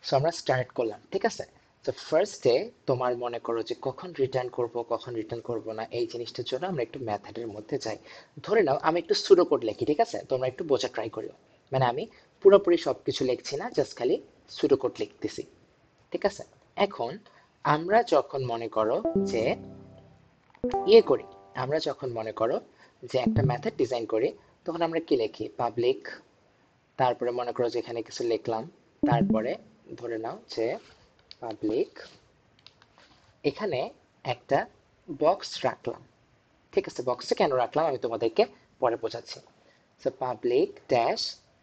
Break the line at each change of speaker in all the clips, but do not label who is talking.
So আমরা start করলাম, ঠিক আছে। তো ফার্স্টে তোমার মনে করো যে কখন রিটার্ন করব কখন রিটার্ন করব না, এই জিনিসটার জন্য আমরা একটু মেথডের মধ্যে যাই। ধরে নাও আমি একটু সুডো কোড লিখি, ঠিক আছে, তোমরা একটু বোঝা ট্রাই করিও। মানে আমি পুরোপুরি সবকিছু লিখছি না, জাস্ট খালি সুডো কোড লিখতেছি, ঠিক আছে। এখন আমরা যখন মনে করো যে করি, আমরা যখন মনে করো যে একটা মেথড ডিজাইন করি, তখন আমরা কি লিখি? পাবলিক, তারপরে মনে করো যে এখানে কিছু লিখলাম, তারপরে ধরে নাও যে পাবলিক, এখানে একটা বক্স রাখলাম, ঠিক আছে। বক্সটা কেন রাখলাম আমি তোমাদেরকে পরে বোঝাচ্ছি। সো পাবলিক ড্যাশ,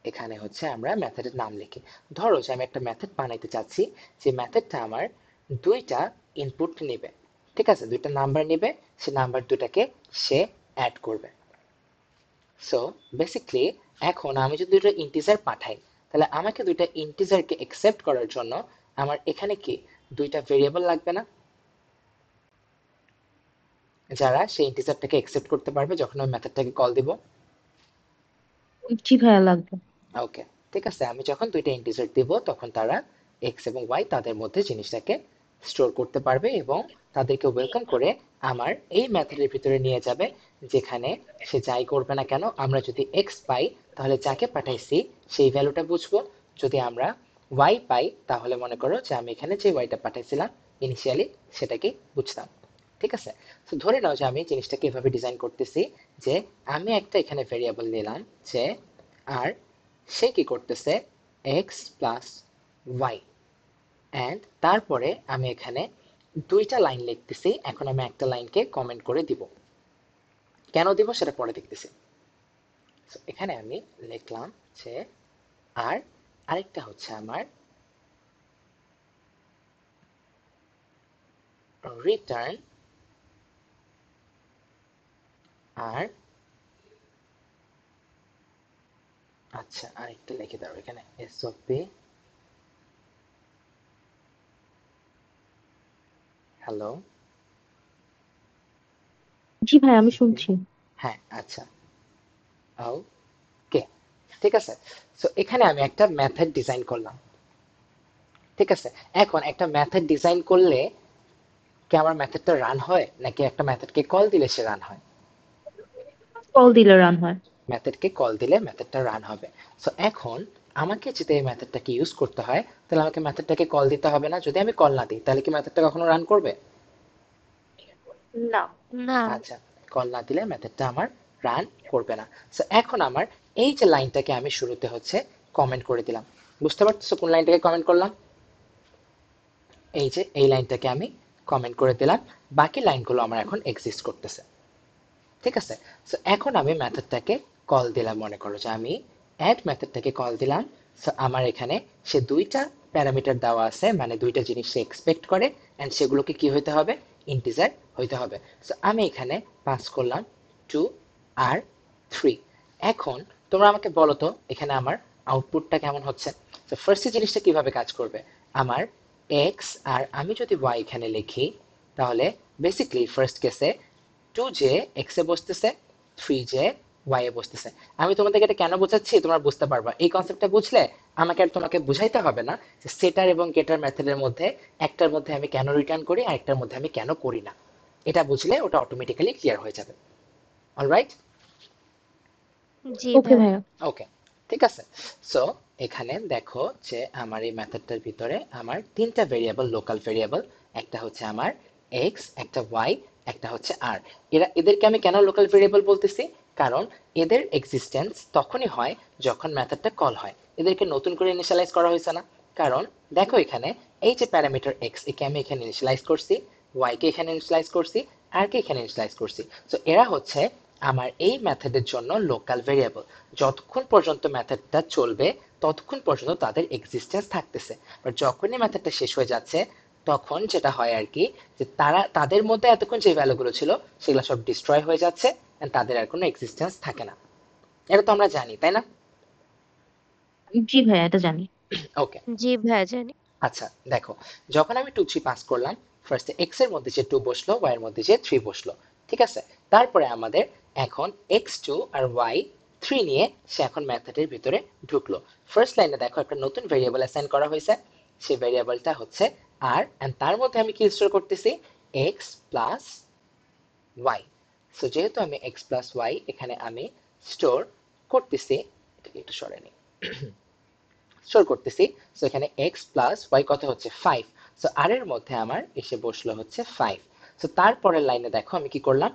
এখানে হচ্ছে আমরা মেথডের নাম লিখি। ধরো যে আমি একটা মেথড বানাইতে চাচ্ছি, যে মেথডটা আমার দুইটা ইনপুট নেবে, ঠিক আছে, দুইটা নাম্বার নেবে, সে নাম্বার দুটাকে সে অ্যাড করবে। সো বেসিক্যালি এখন আমি যদি দুটো ইন্টিজার পাঠাই, তাহলে আমাকে দুইটা ইন্টিজারকে অ্যাকসেপ্ট করার জন্য আমার এখানে কি দুইটা ভেরিয়েবল লাগবে না, যারা সেই ইন্টিজারটাকে অ্যাকসেপ্ট করতে পারবে যখন আমি মেথডটাকে কল দিব।
জি ভাইয়া লাগবে।
ওকে, ঠিক আছে, আমি যখন দুইটা ইন্টিজার দিব তখন তারা এক্স এবং ওয়াই তাদের মধ্যে জিনিসটাকে স্টোর করতে পারবে এবং তাদেরকে ওয়েলকাম করে আমার এই মেথডের ভিতরে নিয়ে যাবে, যেখানে সে যাই করবে না কেন, আমরা যদি এক্স পাই তাহলে যাকে পাঠাইছি সেই ভ্যালুটা বুঝবো, যদি আমরা ওয়াই পাই তাহলে মনে করো যে আমি এখানে যে ওয়াইটা পাঠাইছিলাম ইনিশিয়ালি সেটাকে বুঝতাম, ঠিক আছে। তো ধরে নাও যে আমি জিনিসটাকে এভাবে ডিজাইন করতেছি যে আমি একটা এখানে ভেরিয়েবল নিলাম যে আর সে কি করতেছে এক্স প্লাস ওয়াই, অ্যান্ড তারপরে আমি এখানে দুইটা লাইন লিখতেছি। এখন আমি একটা লাইনকে কমেন্ট করে দিব, কেন দিব সেটা পরে দেখতেছি। So, এখানে আমি লিখলাম যে আর আরেকটা হচ্ছে আমার রিটার্ন, আর আচ্ছা আরেকটা লিখে দাও এখানে এসওপি হ্যালো
জি ভাই, আমি
ওকে,
শুনছি।
হ্যাঁ আচ্ছা, ওকে, ঠিক আছে। সো এখানে আমি একটা মেথড ডিজাইন করলাম, ঠিক আছে। এখন একটা মেথড ডিজাইন করলে কি আমার মেথডটা রান হয়, নাকি একটা মেথডকে কল দিলে সে রান হয়?
কল দিলে রান হয়।
মেথডকে কল দিলে মেথডটা রান হবে। সো এখন আমাকে যদি এই মেথডটাকে ইউজ করতে হয়, তাহলে আমাকে মেথডটাকে কল দিতে হবে না। যদি আমি কল না দিই তাহলে কি মেথডটা কখনো রান করবে?
না।
না।
আচ্ছা, কল না দিলে মেথডটা আমার রান করবে না। সো এখন আমার এই যে লাইনটাকে আমি শুরুতে হচ্ছে কমেন্ট করে দিলাম, বুঝতে পারতেছো কোন লাইনটাকে কমেন্ট করলাম? এই যে এই লাইনটাকে আমি কমেন্ট করে দিলাম, বাকি লাইনগুলো আমার এখন এক্সিস্ট করতেছে, ঠিক আছে। সো এখন আমি মেথডটাকে কল দিলাম, মনে করো যে আমি অ্যাড মেথডটাকে কল দিলাম। সো আমার এখানে সে দুইটা প্যারামিটার দেওয়া আছে, মানে দুইটা জিনিস সে এক্সপেক্ট করে, এন্ড সেগুলোকে কি হইতে হবে? ইন্টিজার হইতে হবে। সো আমি এখানে পাস করলাম 2 আর 3। এখন তোমরা আমাকে বলো তো এখানে আমার আউটপুটটা কেমন হচ্ছে। তো ফার্স্ট জিনিসটা কিভাবে কাজ করবে, আমার এক্স আর আমি যদি ওয়াই এখানে লিখি, তাহলে বেসিক্যালি ফার্স্ট কেসে 2j x A বসতেছে, 3j Y A বসতেছে। আমি তোমাদেরকে এটা কেন বোঝাচ্ছি তোমরা বুঝতে পারবা, এই কনসেপ্টটা বুঝলে আমাকে আর তোমাকে বুঝাইতে হবে না যে সেটার এবং গেটার মেথডের মধ্যে একটার মধ্যে আমি কেন রিটার্ন করি আর একটার মধ্যে আমি কেন করি না। এটা বুঝলে ওটা অটোমেটিক্যালি ক্লিয়ার হয়ে যাবে। অলরাইট,
জি
ওকে
ভাইয়া।
ভাইয়া।
ওকে, ঠিক আছে। সো এখানে দেখো যে আমার এই মেথডটার ভিতরে আমার তিনটা ভেরিয়েবল, লোকাল ভেরিয়েবল, একটা হচ্ছে আমার এক্স, একটা ওয়াই, একটা হচ্ছে আর। এদেরকে আমি কেন লোকাল ভেরিয়েবল বলতেছি, কারণ এদের এক্সিস্টেন্স তখনই হয় যখন মেথডটা কল হয়, এদেরকে নতুন করে ইনিশিয়ালাইজ করা হয়েছে না। কারণ দেখো এখানে এই যে প্যারামিটার এক্স, একে আমি এখানে ইনিশিয়ালাইজ করছি, ওয়াই কে এখানে ইনিশিয়ালাইজ করছি, আর কে এখানে ইনিশিয়ালাইজ করছি। সো এরা হচ্ছে আমার এই মেথডের জন্য লোকাল ভেরিয়েবল। যতক্ষণ পর্যন্ত মেথডটা চলবে ততক্ষণ পর্যন্ত তাদের এক্সিস্টেন্স থাকতেছে, বাট যখনই মেথডটা শেষ হয়ে যাচ্ছে তখন যেটা হয় আর কি, যে তারা তাদের মধ্যে এতক্ষণ যে ভ্যালুগুলো ছিল সেগুলো সব ডিস্ট্রয় হয়ে যাচ্ছে, and তাদের আর কোনো এক্সিস্টেন্স থাকে না। এটা তো আমরা জানি, তাই না?
জি ভাইয়া, এটা জানি।
ওকে,
জি ভাইয়া জানি।
আচ্ছা দেখো, যখন আমি 2 3 পাস করলাম, ফার্স্টে এক্স এর মধ্যে যে 2 বসলো, ওয়াই এর মধ্যে যে 3 বসলো, ঠিক আছে। তারপরে আমাদের এখন x2 আর y3 নিয়ে সে এখন মেথডের ভিতরে ঢুকলো। ফার্স্ট লাইনে দেখো একটা নতুন ভেরিয়েবল অ্যাসাইন করা হয়েছে, সেই ভেরিয়েবলটা হচ্ছে আর, এন্ড তার মধ্যে আমি কি স্টোর করতেছি, এক্স প্লাস ওয়াই। সো যেহেতু আমি এক্স প্লাস ওয়াই এখানে আমি স্টোর করতেছি, এটাকে একটু সরে নিই, স্টোর করতেছি। সো এখানে এক্স প্লাস ওয়াই কত হচ্ছে 5। সো আর এর মধ্যে আমার এসে বসলো হচ্ছে 5। সো তারপরের লাইনে দেখো আমি কি করলাম,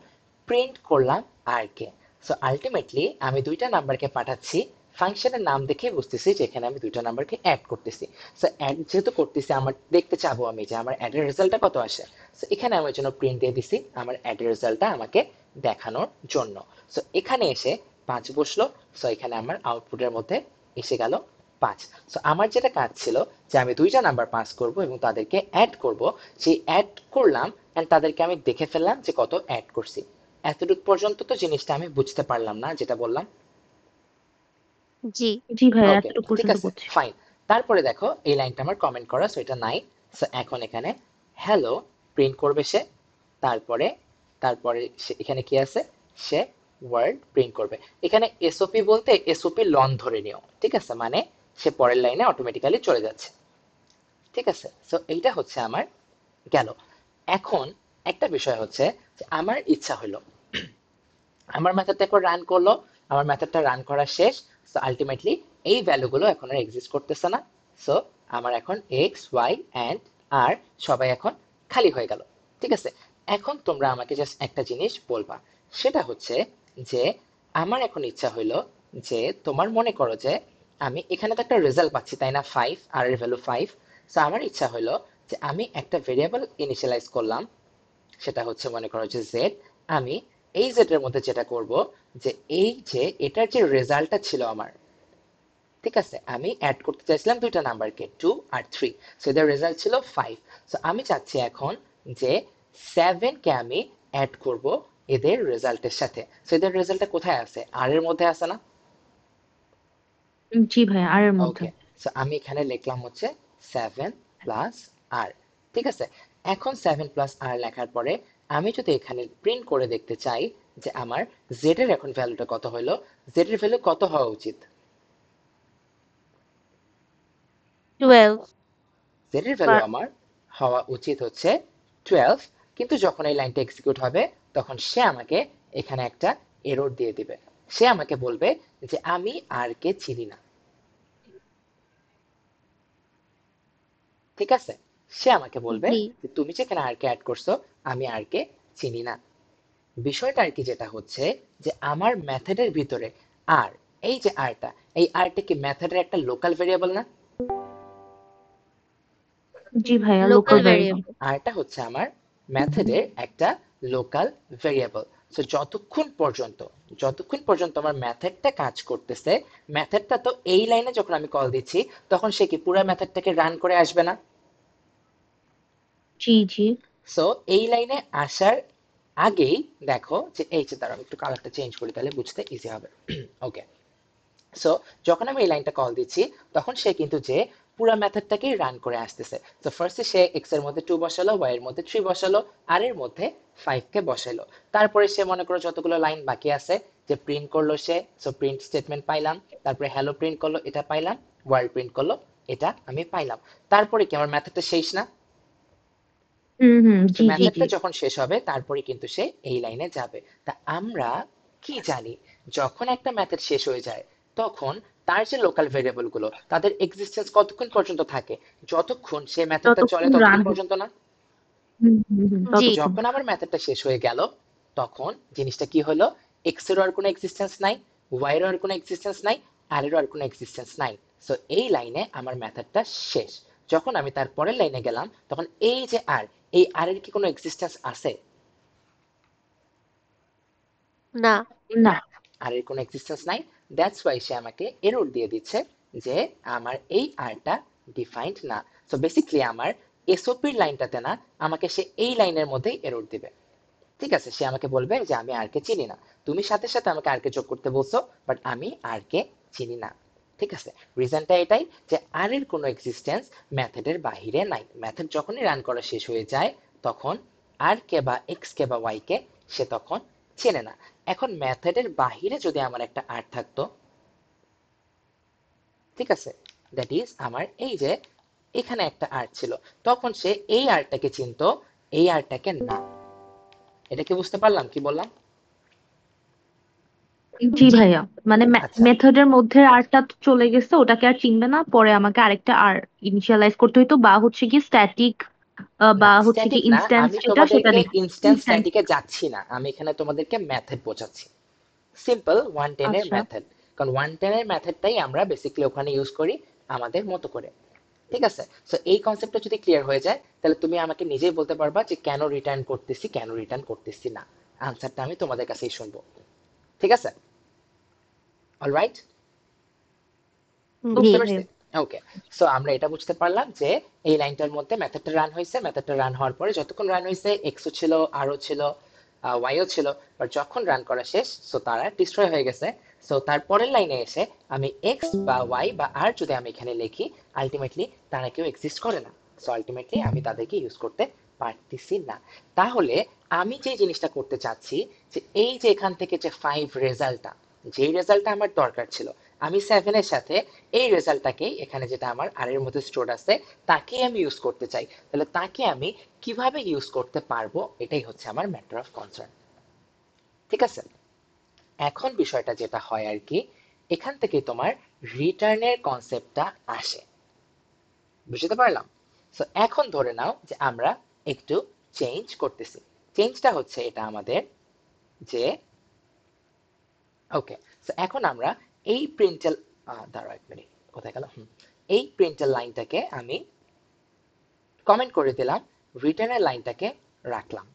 প্রিন্ট করলাম আর কে। সো আলটিমেটলি আমি দুইটা নাম্বারকে পাঠাচ্ছি, ফাংশনের নাম দেখে বুঝতেছি যে এখানে আমি দুইটা নাম্বারকে অ্যাড করতেছি। সো অ্যাড যেহেতু করতেছি, আমার দেখতে চাবো আমি যে আমার অ্যাডের রেজাল্টটা কত আসে। সো এখানে আমার জন্য প্রিন্ট দিয়ে দিছি আমার অ্যাডের রেজাল্টটা আমাকে দেখানোর জন্য। সো এখানে এসে 5 বসলো। সো এখানে আমার আউটপুটের মধ্যে এসে গেল 5। সো আমার যেটা কাজ ছিল যে আমি দুইটা নাম্বার পাস করব এবং তাদেরকে অ্যাড করব। সেই অ্যাড করলাম এন্ড তাদেরকে আমি দেখে ফেললাম যে কত অ্যাড করছি। এতটুকু পর্যন্ত তো জিনিসটা আমি বুঝতে পারলাম না যেটা বললাম।
জি
জি ভাইয়া,
ওকে,
এতটুকু
ঠিক
পর্যন্ত
আছে,
বুঝছি।
ফাইন। তারপরে দেখো এই লাইনটা আমার কমেন্ট করা, সো এটা নাই। সো এখন এখানে হ্যালো প্রিন্ট করবে সে। তারপরে তারপরে এখানে কি আছে, সে ওয়ার্ড প্রিন্ট করবে। এখানে এসওপি বলতে এসওপি লন ধরে নিও, ঠিক আছে, মানে সে পরের লাইনে অটোমেটিক্যালি চলে যাচ্ছে। ঠিক আছে, সো এইটা হচ্ছে আমার গেল। এখন একটা বিষয় হচ্ছে যে আমার ইচ্ছা হলো, আমার মেথডটা একবার রান করলো, আমার মেথডটা রান করা শেষ। সো আলটিমেটলি এই ভ্যালুগুলো এখন আর এক্সিস্ট করতেছে না। সো আমার এখন এক্স ওয়াই অ্যান্ড আর সবাই এখন খালি হয়ে গেল। ঠিক আছে, এখন তোমরা আমাকে জাস্ট একটা জিনিস বলবা, সেটা হচ্ছে যে আমার এখন ইচ্ছা হইলো যে তোমার মনে করো যে আমি এখানে তো একটা রেজাল্ট পাচ্ছি তাই না, 5, আর এর ভ্যালু 5। সো আমার ইচ্ছা হইলো যে আমি একটা ভেরিয়েবল ইনিশিয়ালাইজ করলাম, সেটা হচ্ছে মনে করো যে জেড। আমি এই জেড এর মধ্যে যেটা করব যে এই যে এটার যে রেজাল্টটা ছিল আমার, ঠিক আছে, আমি অ্যাড করতে চাইছিলাম দুইটা নাম্বারকে 2 আর 3। সো এদের রেজাল্ট ছিল 5। সো আমি চাচ্ছি এখন যে 7 কে আমি অ্যাড করব এদের রেজাল্টের সাথে। সো এদের রেজাল্টটা কোথায় আছে, আর এর মধ্যে আছে না?
জি ভাইয়া, আর এর মধ্যে।
ওকে, সো আমি এখানে লিখলাম হচ্ছে 7 প্লাস আর। ঠিক আছে, এখন 7 প্লাস আর লেখার পরে আমি যদি এখানে প্রিন্ট করে দেখতে চাই যে আমার জেড এর এখন ভ্যালুটা কত হলো, জেড এর ভ্যালু কত হওয়া উচিত,
12
জেড এর ভ্যালু আমার হওয়া উচিত হচ্ছে 12। কিন্তু যখন এই লাইনটা এক্সিকিউট হবে তখন সে আমাকে এখানে একটা এরর দিয়ে দিবে। সে আমাকে বলবে যে আমি আর কে চিনি না। ঠিক আছে, সে আমাকে বলবে
জি
যে তুমি যেখানে আর কে অ্যাড করছো আমি আর কে চিনি না। বিষয়টা আর কি যেটা হচ্ছে যে আমার মেথডের ভিতরে আর, এই যে আরটা, এই আরটা কি মেথডের একটা লোকাল ভেরিয়েবল না?
জি ভাইয়া,
লোকাল
লোকাল ভ্যারিয়েবল।
ভেরিয়েবল।
আরটা হচ্ছে আমার মেথডের একটা লোকাল ভেরিয়েবল। সো যতক্ষণ পর্যন্ত আমার মেথডটা কাজ করতেছে, মেথডটা তো এই লাইনে যখন আমি কল দিচ্ছি তখন সে কি পুরো মেথডটাকে রান করে আসবে না?
জি জি।
সো এই লাইনে আসার আগেই দেখো যে এই যে, দাঁড়াও একটু কালারটা চেঞ্জ করি তাহলে বুঝতে ইজি হবে। ওকে, সো যখন আমি এই লাইনটা কল দিচ্ছি তখন সে কিন্তু যে পুরো মেথডটাকেই রান করে আসতেছে। তো ফার্স্টে সে এক্স এর মধ্যে 2 বসালো, ওয়াই এর মধ্যে 3 বসালো, আর এর মধ্যে 5 কে বসালো। তারপরে সে মনে করো যতগুলো লাইন বাকি আছে যে প্রিন্ট করলো সে, সো প্রিন্ট স্টেটমেন্ট পাইলাম, তারপরে হ্যালো প্রিন্ট করলো, এটা পাইলাম, ওয়ার্ল্ড প্রিন্ট করলো, এটা আমি পাইলাম। তারপরে কি আমার মেথডটা শেষ না?
হুম হুম,
তো
জি জি জি।
মেথডটা যখন শেষ হবে তারপরে কিন্তু সে এই লাইনে যাবে। তা আমরা কি জানি, যখন একটা মেথড শেষ হয়ে যায় তখন তার যে লোকাল ভেরিয়েবল গুলো তাদের এক্সিস্টেন্স কতক্ষণ পর্যন্ত থাকে, যতক্ষণ সেই মেথডটা চলে
ততক্ষণ রান
ততক্ষণ
হোক।
পর্যন্ত না?
হুম হুম হুম,
জি
ততক্ষণ।
যখন আমার মেথডটা শেষ হয়ে গেল তখন জিনিসটা কি হলো, এক্স এর আর কোনো এক্সিস্টেন্স নাই, ওয়াই এর আর কোনো এক্সিস্টেন্স নাই, আর এর আর কোনো এক্সিস্টেন্স নাই। সো এই লাইনে আমার মেথডটা শেষ। যখন আমি তার পরের লাইনে গেলাম তখন এই যে আর, এই আর এর কি কোনো এক্সিস্টেন্স আছে?
না
না।
আর এর কোনো এক্সিস্টেন্স নাই। দ্যাটস ওয়াই সে আমাকে এরর দিয়ে দিচ্ছে যে আমার এই আরটা ডিফাইন্ড না। সো বেসিক্যালি আমার এসওপির লাইনটাতে না, আমাকে সে এই লাইনের মধ্যেই এরর দিবে। ঠিক আছে, সে আমাকে বলবে যে আমি আর কে চিনি না, তুমি সাথে সাথে আমাকে আর কে যোগ করতে বলছো, বাট আমি আর কে চিনি না। ঠিক আছে, রিজনটা এটাই যে আর এর কোনো এক্সিস্টেন্স মেথডের বাহিরে নাই। মেথড যখনই রান করা শেষ হয়ে যায় তখন আর কে বা এক্স কে বা ওয়াই কে সে তখন চেনে না। এখন মেথডের বাহিরে যদি আমার একটা আর থাকতো, ঠিক আছে, দ্যাট ইজ আমার এই যে এখানে একটা আর ছিল, তখন সে এই আরটাকে চিনতো, এই আরটাকে না। এটা কি বুঝতে পারলাম কি বললাম?
জি
জি
ভাইয়া, মানে
আচ্ছা,
মেথডের মধ্যে আরটা তো চলে গেছে, ওটাকে আর চিনবে না, পরে আমাকে আরেকটা আর ইনিশিয়ালাইজ করতে হইতো, বা হচ্ছে কি স্ট্যাটিক
না
বা হচ্ছে কি
স্ট্যাটিক না,
ইনস্ট্যান্স
আমি
যেটা সেটা
তোমাদেরকে
দেখে
ইনস্ট্যান্স
ইনস্ট্যান্স।
স্ট্যাটিকে যাচ্ছি না, আমি এখানে তোমাদেরকে মেথড বোঝাচ্ছি, সিম্পল 110 এর
আচ্ছা।
মেথড। কারণ 110 এর মেথডটাই আমরা বেসিক্যালি ওখানে ইউজ করি আমাদের মতো করে। ঠিক আছে, সো এই কনসেপ্টটা যদি ক্লিয়ার হয়ে যায়, তাহলে তুমি আমাকে নিজেই বলতে পারবা যে কেন রিটার্ন করতেছি, কেন রিটার্ন করতেছি না। আনসারটা আমি তোমাদের কাছেই শুনবো। ঠিক আছে, অলরাইট,
জি
বুঝতে
ওকে
পারছি।
ভাইয়া।
ওকে, সো আমরা এটা বুঝতে পারলাম যে এই লাইনটার মধ্যে মেথডটা রান হয়েছে, মেথডটা রান হওয়ার পরে যতক্ষণ রান হয়েছে এক্সও ছিল, আরও ছিল, ওয়াইও ছিল, বাট যখন রান করা শেষ, সো তারা ডিস্ট্রয় হয়ে গেছে। সো তারপরের লাইনে এসে আমি এক্স বা ওয়াই বা আর যদি আমি এখানে লিখি, আলটিমেটলি তারা কেউ এক্সিস্ট করে না। সো আলটিমেটলি আমি তাদেরকে ইউজ করতে পারতেছি না। তাহলে আমি যে জিনিসটা করতে চাচ্ছি, যে এই যে এখান থেকে যে 5 রেজাল্টটা, যেই রেজাল্টটা আমার দরকার ছিল, আমি 7 এর সাথে এই রেজাল্টটাকেই এখানে যেটা আমার আর এর মধ্যে স্টোর আছে তাকেই আমি ইউজ করতে চাই। তাহলে তাকে আমি কিভাবে ইউজ করতে পারবো, এটাই হচ্ছে আমার ম্যাটার অফ কনসার্ন। ঠিক আছে, এখন বিষয়টা যেটা হয় আর কি, এখান থেকে তোমার রিটার্নের কনসেপ্টটা আসে, বুঝতে পারলাম? সো এখন ধরে নাও যে আমরা একটু চেঞ্জ করতেছি। চেঞ্জটা হচ্ছে এটা আমাদের, যে ওকে, সো এখন আমরা এই প্রিন্টেল, দাঁড়াও এক মিনিট, কোথায় গেল, এই প্রিন্টেল লাইনটাকে আমি কমেন্ট করে দিলাম, রিটার্নের লাইনটাকে রাখলাম।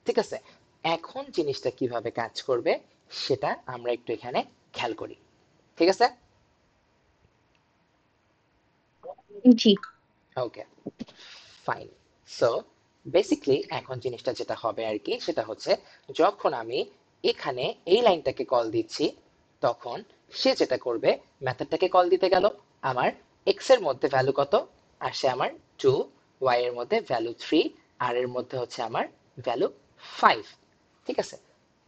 ঠিক আছে, এখন জিনিসটা কিভাবে কাজ করবে সেটা আমরা একটু এখানে খেয়াল করি। ঠিক আছে,
জি।
ওকে, ফাইন। সো বেসিকলি এখন জিনিসটা যেটা হবে আর কি, সেটা হচ্ছে যখন আমি এখানে এই লাইনটাকে কল দিচ্ছি, তখন সে যেটা করবে, মেথডটাকে কল দিতে গেল, আমার এক্স এর মধ্যে ভ্যালু কত আসে, আমার 2, ওয়াই এর মধ্যে ভ্যালু 3, আর এর মধ্যে হচ্ছে আমার ভ্যালু 5। ঠিক আছে,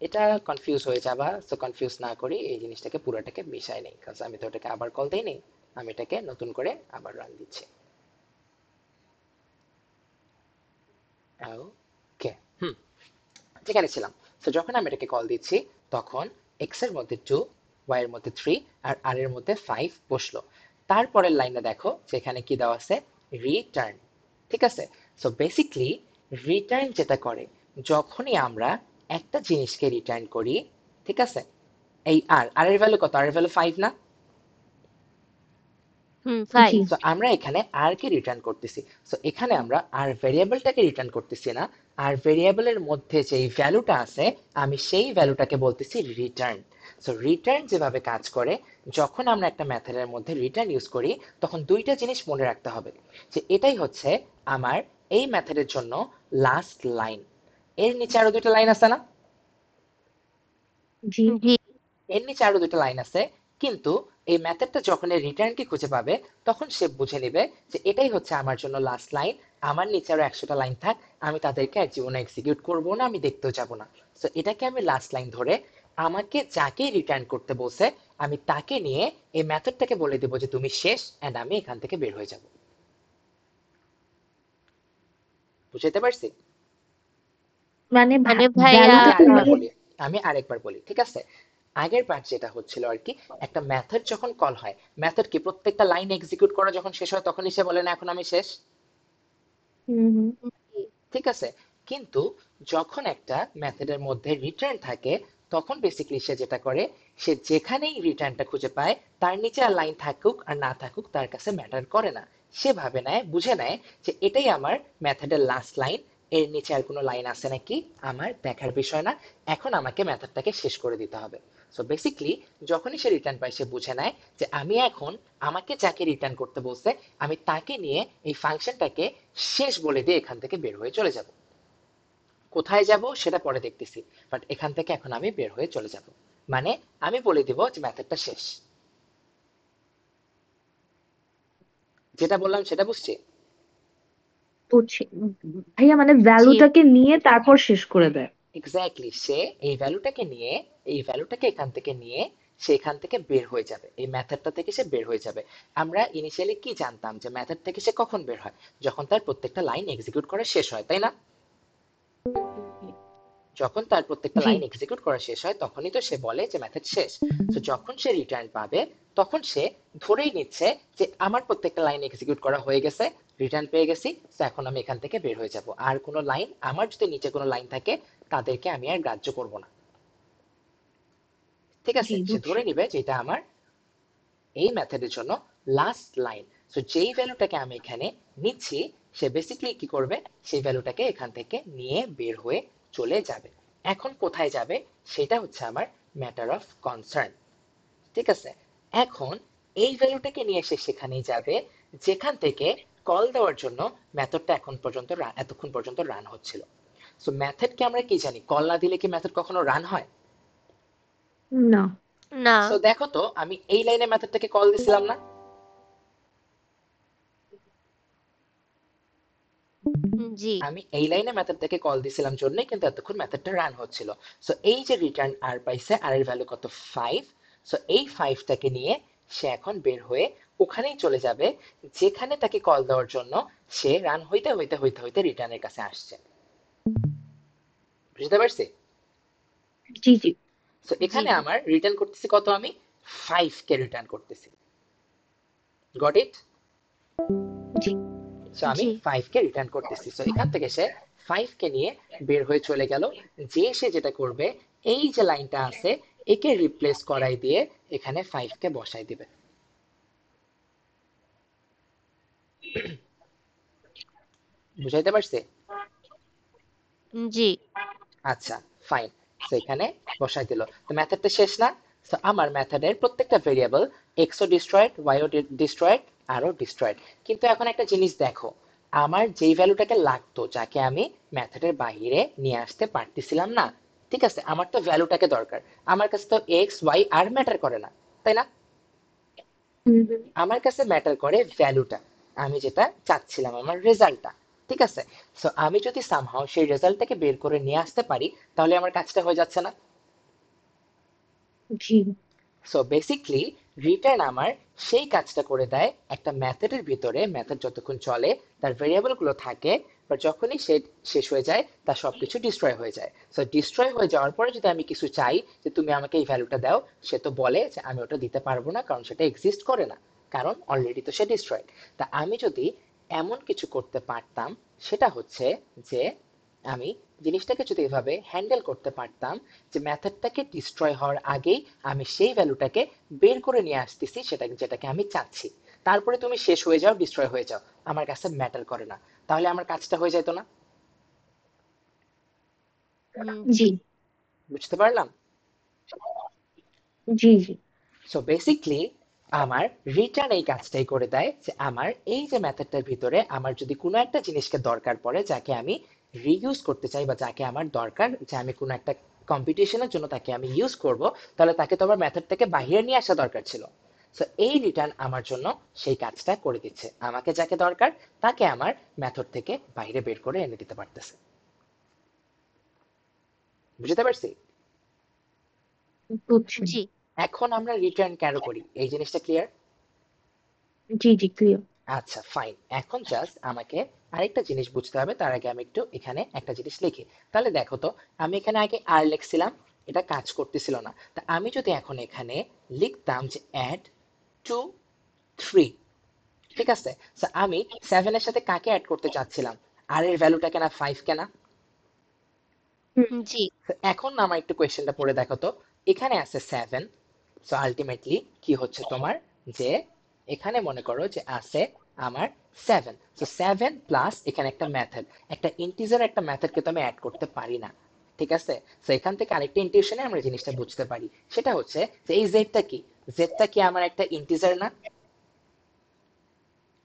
এটা কনফিউজ হয়ে যাবা, সো কনফিউজ না করি এই জিনিসটাকে পুরোটাকে মিশাই নেই, কারণ আমি তো এটাকে আবার কল দেই নেই, আমি এটাকে নতুন করে আবার রান দিচ্ছি। ওকে, যেখানে ছিলাম, তো যখন আমি এটাকে কল দিচ্ছি, তখন এক্স এর মধ্যে 2, ওয়াই এর মধ্যে 3, আর আর এর মধ্যে 5 বসলো। তারপরের লাইনে দেখো যেখানে কি দেওয়া আছে, রিটার্ন। ঠিক আছে, সো বেসিকলি রিটার্ন যেটা করে, যখনই আমরা একটা জিনিসকে রিটার্ন করি, ঠিক আছে, এই আর এর ভ্যালু কত, আর এর ভ্যালু 5 না?
জি।
5
সো আমরা এখানে আর কে রিটার্ন করতেছি, সো এখানে আমরা আর ভেরিয়েবলটাকে রিটার্ন করতেছি না, আর ভেরিয়েবলের মধ্যে যেই ভ্যালুটা আছে আমি সেই ভ্যালুটাকে বলতেছি রিটার্ন। সো রিটার্ন যেভাবে কাজ করে, যখন আমরা একটা মেথডের মধ্যে রিটার্ন ইউজ করি, তখন দুইটা জিনিস মনে রাখতে হবে, যে এটাই হচ্ছে আমার এই মেথডের জন্য লাস্ট লাইন। এর নিচে আরো দুইটা লাইন আছে না?
জি।
জি
এর নিচে আরো দুটো লাইন আছে, কিন্তু এই মেথডটা যখন এই রিটার্নকে খুঁজে পাবে, তখন সে বুঝে নেবে যে এটাই হচ্ছে আমার জন্য লাস্ট লাইন, আমার নিচে আরো 100টা লাইন থাক, আমি তাদেরকে এক জীবনে এক্সিকিউট করবো না, আমি দেখতেও যাব না। তো এটাকে আমি লাস্ট লাইন ধরে আমাকে যাকে রিটার্ন করতে বলছে, আমি তাকে নিয়ে এই মেথডটাকে বলে দেবো যে তুমি শেষ, এন্ড আমি এখান থেকে বের হয়ে যাব। বুঝতে পারছি?
মানে
মানে ভাইয়া
আমি
ভ্যালুটাকে
আরেকবার
নিয়ে।
বলি, আমি আরেকবার বলি, ঠিক আছে। আগের পার্ট যেটা হচ্ছিল আর কি, একটা মেথড যখন কল হয়, মেথড কি প্রত্যেকটা লাইন এক্সিকিউট করা যখন শেষ হয় তখনই সে বলে না এখন আমি শেষ?
হুম হুম।
জি
ঠিক আছে, কিন্তু যখন একটা মেথডের মধ্যে রিটার্ন থাকে, তখন বেসিক্যালি সে যেটা করে, সে যেখানেই রিটার্নটা খুঁজে পায়, তার নিচে আর লাইন থাকুক আর না থাকুক তার কাছে ম্যাটার করে না। সে ভাবে নেয়, বুঝে নেয় যে এটাই আমার মেথডের লাস্ট লাইন, এর নিচে আর কোনো লাইন আছে নাকি আমার দেখার বিষয় না, এখন আমাকে মেথডটাকে শেষ করে দিতে হবে। সো বেসিক্যালি যখনই সে রিটার্ন পায়, সে বুঝে নেয় যে আমি এখন আমাকে যাকে রিটার্ন করতে বলছে, আমি তাকে নিয়ে এই ফাংশনটাকে শেষ বলে দিয়ে এখান থেকে বের হয়ে চলে যাব। কোথায় যাব সেটা পরে দেখতেছি, বাট এখান থেকে এখন আমি বের হয়ে চলে যাব, মানে আমি বলে দিব যে মেথডটা শেষ। যেটা বললাম সেটা বুঝছি?
বুঝছি। ভাইয়া মানে
জি
ভ্যালুটাকে নিয়ে তারপর শেষ করে দেয়।
এক্স্যাক্টলি, সে এই ভ্যালুটাকে নিয়ে, এই ভ্যালুটাকে এখান থেকে নিয়ে সেখান থেকে বের হয়ে যাবে, এই মেথডটা থেকে সে বের হয়ে যাবে। আমরা ইনিশিয়ালি কি জানতাম যে মেথড থেকে সে কখন বের হয়, যখন তার প্রত্যেকটা লাইন এক্সিকিউট করা শেষ হয়, তাই না? যখন তার প্রত্যেকটা
জি
লাইন এক্সিকিউট করা শেষ হয় তখনই তো সে বলে যে মেথড শেষ। তো যখন সে রিটার্ন পাবে তখন সে ধরেই নিচ্ছে যে আমার প্রত্যেকটা লাইন এক্সিকিউট করা হয়ে গেছে, রিটার্ন পেয়ে গেছি, তো এখন আমি এখান থেকে বের হয়ে যাব। আর কোনো লাইন, আমার যদি নিচে কোনো লাইন থাকে তাদেরকে আমি আর গ্রাহ্য করব না। ঠিক
জি
আছে, সে
বুঝছি।
ধরে নিবে যে এটা আমার এই মেথডের জন্য লাস্ট লাইন। সো যেই ভ্যালুটাকে আমি এখানে নিচ্ছি সে বেসিক্যালি কি করবে, সেই ভ্যালুটাকে এখান থেকে নিয়ে বের হয়ে চলে যাবে। এখন কোথায় যাবে সেটা হচ্ছে আমার ম্যাটার অফ কনসার্ন। ঠিক আছে, এখন এই ভ্যালুটাকে নিয়ে সে সেখানেই যাবে যেখান থেকে কল দেওয়ার জন্য মেথডটা এতক্ষণ পর্যন্ত রান হচ্ছিল। সো মেথডকে আমরা কি জানি, কল না দিলে কি মেথড কখনো রান হয়?
না।
না।
সো দেখো তো আমি এই লাইনে মেথডটাকে কল দিছিলাম না?
জি।
আমি এই লাইনে মেথডটাকে কল দিছিলাম জন্যই কিন্তু এতক্ষণ মেথডটা রান হচ্ছিল। সো এই যে রিটার্ন আর পাইছে, আর এর ভ্যালু কত, 5। সো এই 5টাকে নিয়ে সে এখন বের হয়ে ওখানেই চলে যাবে যেখানে তাকে কল দেওয়ার জন্য সে রান হইতে হইতে হইতে হইতে রিটার্নের কাছে আসছে। বুঝতে পারছি?
জি জি
সো
জি।
এখানে আমার রিটার্ন করতেছি কত, আমি 5 কে রিটার্ন করতেছি। Goat it?
জি
সো আমি
জি।
5 কে রিটার্ন করতেছি। সো এখান থেকে সে 5 কে নিয়ে বের হয়ে চলে গেল। যে সে যেটা করবে, এই যে লাইনটা আছে একে রিপ্লেস করাই দিয়ে এখানে 5 কে বসাই দিবে। বুঝাইতে পারছি?
জি।
আচ্ছা, ফাইন। সো এখানে বসাই দিল, তো মেথডটা শেষ না? সো আমার মেথডের প্রত্যেকটা ভেরিয়েবল এক্সও ডিস্ট্রয়েড, ওয়াইও ডিস্ট্রয়েড, আরও ডিস্ট্রয়েড। কিন্তু এখন একটা জিনিস দেখো, আমার যেই ভ্যালুটাকে লাগতো, যাকে আমি মেথডের বাইরে নিয়ে আসতে পারতেছিলাম না, ঠিক আছে, আমার তো ভ্যালুটাকে দরকার। আমার কাছে তো এক্স ওয়াই আর ম্যাটার করে না, তাই না?
হুম হুম।
আমার কাছে ম্যাটার করে ভ্যালুটা, আমি যেটা চাচ্ছিলাম, আমার রেজাল্টটা। ঠিক আছে, সো আমি যদি সামহাও সেই রেজাল্টটাকে বের করে নিয়ে আসতে পারি তাহলে আমার কাজটা হয়ে যাচ্ছে না?
জি
সো বেসিকলি রিটার্ন আমার সেই কাজটা করে দেয় একটা মেথডের ভিতরে। মেথড যতক্ষণ চলে তার ভেরিয়েবল গুলো থাকে, বা যখনই সে শেষ হয়ে যায় তার সবকিছু ডিস্ট্রয় হয়ে যায়। সো ডিস্ট্রয় হয়ে যাওয়ার পরে যদি আমি কিছু চাই যে তুমি আমাকে এই ভ্যালুটা দাও, সে তো বলে যে আমি ওটা দিতে পারবো না, কারণ সেটা এক্সিস্ট করে না, কারণ অলরেডি তো সে ডিস্ট্রয়েড। তা আমি যদি এমন কিছু করতে পারতাম, সেটা হচ্ছে যে আমি জিনিসটাকে যদি এভাবে হ্যান্ডেল করতে পারতাম যে মেথডটাকে ডিস্ট্রয় হওয়ার আগেই আমি সেই ভ্যালুটাকে বের করে নিয়ে আসতেছি, সেটা যেটাকে আমি চাচ্ছি, তারপরে তুমি শেষ হয়ে যাও, ডিস্ট্রয় হয়ে যাও, আমার কাছে ম্যাটার করে না, তাহলে আমার কাজটা হয়ে যেত না?
জি
জি।
বুঝতে পারলাম?
জি জি
সো বেসিকলি আমার রিটার্ন এই কাজটাই করে দেয় যে আমার এই যে মেথডটার ভিতরে আমার যদি কোনো একটা জিনিসকে দরকার পড়ে, যাকে আমি রিইউজ করতে চাই, বা যাকে আমার দরকার যে আমি কোনো একটা কম্পিটিশনের জন্য তাকে আমি ইউজ করব, তাহলে তাকে তো আমার মেথড থেকে বাইরে নিয়ে আসা দরকার ছিল। সো এই রিটার্ন আমার জন্য সেই কাজটা করে দিচ্ছে, আমাকে যাকে দরকার তাকে আমার মেথড থেকে বাইরে বের করে এনে দিতে পারতেছে। বুঝতে পারছি?
বুঝছি।
জি।
এখন আমরা রিটার্ন কেন করি, এই জিনিসটা ক্লিয়ার?
জি জি ক্লিয়ার।
আচ্ছা, ফাইন। এখন জাস্ট আমাকে আরেকটা জিনিস বুঝতে হবে, তার আগে আমি একটু এখানে একটা জিনিস লিখি। তাহলে দেখো তো, আমি এখানে আগে আর লিখছিলাম, এটা কাজ করতেছিল না। তা আমি যদি এখন এখানে লিখতাম যে অ্যাড টু 3, ঠিক আছে, তো আমি 7 এর সাথে কাকে অ্যাড করতে চাচ্ছিলাম, আর এর ভ্যালুটা কেনা 5 কেনা।
হুম
জি।
তো এখন আমার একটু কোয়েশ্চেনটা পড়ে দেখো তো, এখানে আছে 7। সো আলটিমেটলি কি হচ্ছে তোমার, যে এখানে মনে করো যে আছে আমার 7। সো 7 প্লাস এখানে একটা মেথড, একটা ইন্টিজার একটা মেথডকে তো আমি অ্যাড করতে পারি না। ঠিক আছে, সো এখান থেকে আরেকটা ইন্টিউশনে আমরা জিনিসটা বুঝতে পারি, সেটা হচ্ছে যে এই জেডটা কি, জেডটা কি আমার একটা ইন্টিজার না?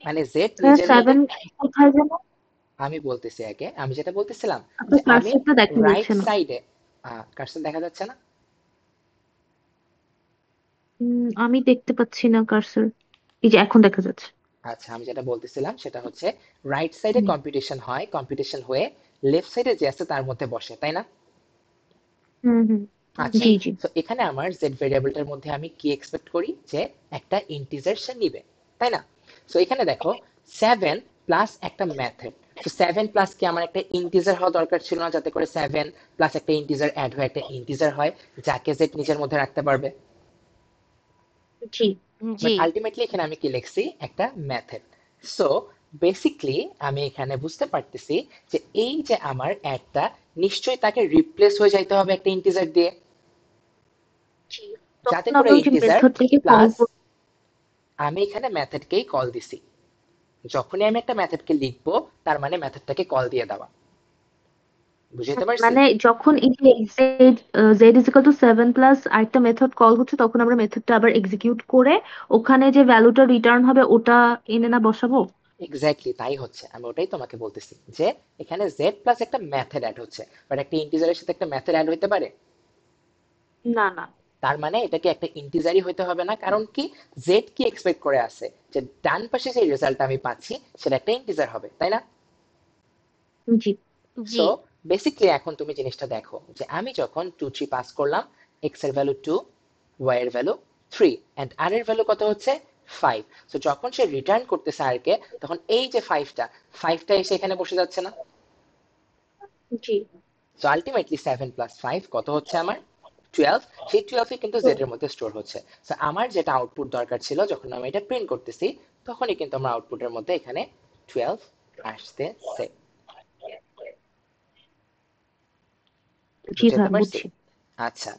মানে জেড
স্যার
নিজের মধ্যে,
7 কোথায় যেন?
আমি বলতেছি আগে, আমি যেটা বলতেছিলাম যে
আপনার
আমি
কার্সরটা দেখা
রাইট
যাচ্ছে না।
সাইডে, কার্সর দেখা যাচ্ছে না?
আমি দেখতে পাচ্ছি না কার্সর। এই যে এখন দেখা যাচ্ছে।
আচ্ছা, আমি যেটা বলতেছিলাম সেটা হচ্ছে রাইট সাইডে
হুম
কম্পিটিশন হয়, কম্পিটিশন হয়ে লেফট সাইডে যে আছে তার মধ্যে বসে, তাই না?
হুম হুম।
আচ্ছা,
জি জি
তো এখানে আমার জেড ভেরিয়েবলটার মধ্যে আমি কি এক্সপেক্ট করি যে একটা ইন্টিজার সে নিবে, তাই না? তো এখানে দেখো 7 প্লাস একটা মেথড। তো 7 প্লাস কি আমার একটা ইন্টিজার হওয়া দরকার ছিল না, যাতে করে 7 প্লাস একটা ইন্টিজার অ্যাড হয়ে একটা ইন্টিজার হয় যাকে জেড নিজের মধ্যে রাখতে পারবে?
জি
বাট
জি
আলটিমেটলি এখানে আমি কি লিখছি, একটা মেথড। সো বেসিকলি আমি এখানে বুঝতে পারতেছি যে এই যে আমার অ্যাডটা নিশ্চয়ই তাকে রিপ্লেস হয়ে যাইতে হবে একটা ইন্টিজার দিয়ে,
জি
যাতে
তখন
করে
আমরা ওই যে
ইন্টিজার
মেথডটাকে কল
প্লাস আমি এখানে মেথডকেই কল দিছি। যখনই আমি একটা মেথডকে লিখবো তার মানে মেথডটাকে কল দিয়ে দেওয়া। বুঝাইতে পারছি?
মানে যখন এই যে Z Z is equal to 7 plus আরেকটা মেথড কল হচ্ছে তখন আমরা মেথডটা আবার এক্সিকিউট করে ওখানে যে ভ্যালুটা রিটার্ন হবে ওটা এনে না বসাবো।
এক্স্যাক্টলি তাই হচ্ছে, আমি ওটাই তোমাকে বলতেছি যে এখানে জেড প্লাস একটা মেথড অ্যাড হচ্ছে, বাট একটা ইন্টিজারের সাথে একটা মেথড অ্যাড হইতে পারে?
না না।
তার মানে এটাকে একটা ইন্টিজারই হইতে হবে না, কারণ কি জেড কি এক্সপেক্ট করে আছে যে ডান পাশে যে রেজাল্ট আমি পাচ্ছি সেটা একটা ইন্টিজার হবে, তাই না?
জি
জি
সো বেসিক্যালি এখন তুমি জিনিসটা দেখো যে আমি যখন 2 3 পাস করলাম, এক্স এর ভ্যালু 2, ওয়াই এর ভ্যালু 3 এন্ড আর এর ভ্যালু কত হচ্ছে 5। সো যখন সে রিটার্ন করতেছে আর কে, তখন এই যে 5টা এসে এখানে বসে যাচ্ছে না?
জি
সো আলটিমেটলি 7 প্লাস 5 কত হচ্ছে আমার 12। সেই 12 কিন্তু জেড এর মধ্যে স্টোর হচ্ছে। সো আমার যেটা আউটপুট দরকার ছিল যখন আমি এটা প্রিন্ট করতেছি, তখনই কিন্তু আমার আউটপুটের মধ্যে এখানে 12 আসতেছে।
জি
বুঝাতে
ভাই
পারছি?
বুঝছি।
আচ্ছা,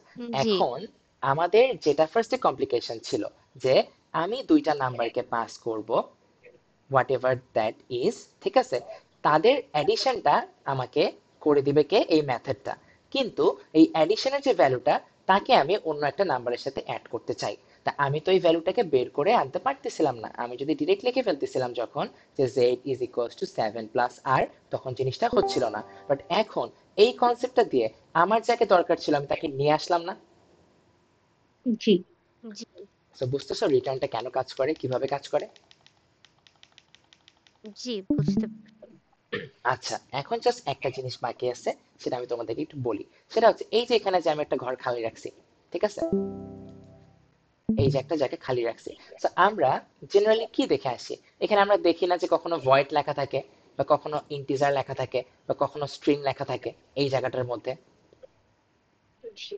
জি
এখন আমাদের যেটা ফার্স্টে কমপ্লিকেশন ছিল যে আমি দুইটা নাম্বারকে পাস করব, হোয়াট এভার দ্যাট ইজ, ঠিক আছে, তাদের অ্যাডিশনটা আমাকে করে দিবে কে, এই মেথডটা। কিন্তু এই অ্যাডিশনের যে ভ্যালুটা তাকে আমি অন্য একটা নাম্বারের সাথে অ্যাড করতে চাই। তা আমি তো এই ভ্যালুটাকে বের করে আনতে পারতেছিলাম না, আমি যদি ডিরেক্ট লিখে ফেলতেছিলাম যখন যে Z is equals to 7 plus R, তখন জিনিসটা হচ্ছিল না। বাট এখন এই কনসেপ্টটা দিয়ে আমার যাকে দরকার ছিল আমি তাকে নিয়ে আসলাম না?
জি
জি
তো বুঝতেছো রিটার্নটা কেন কাজ করে, কিভাবে কাজ করে?
জি বুঝতে
আচ্ছা, এখন জাস্ট একটা জিনিস বাকি আছে, সেটা আমি তোমাদেরকে একটু বলি। সেটা হচ্ছে এই যে এখানে যে আমি একটা ঘর খালি রাখছি, ঠিক আছে, এই যে একটা জায়গা খালি রাখছি। তো আমরা জেনারেলি কি দেখে আসি, এখানে আমরা দেখি না যে কখনো ভয়েড লেখা থাকে, বা কখনো ইন্টিজার লেখা থাকে, বা কখনো স্ট্রিং লেখা থাকে এই জায়গাটার মধ্যে?
জি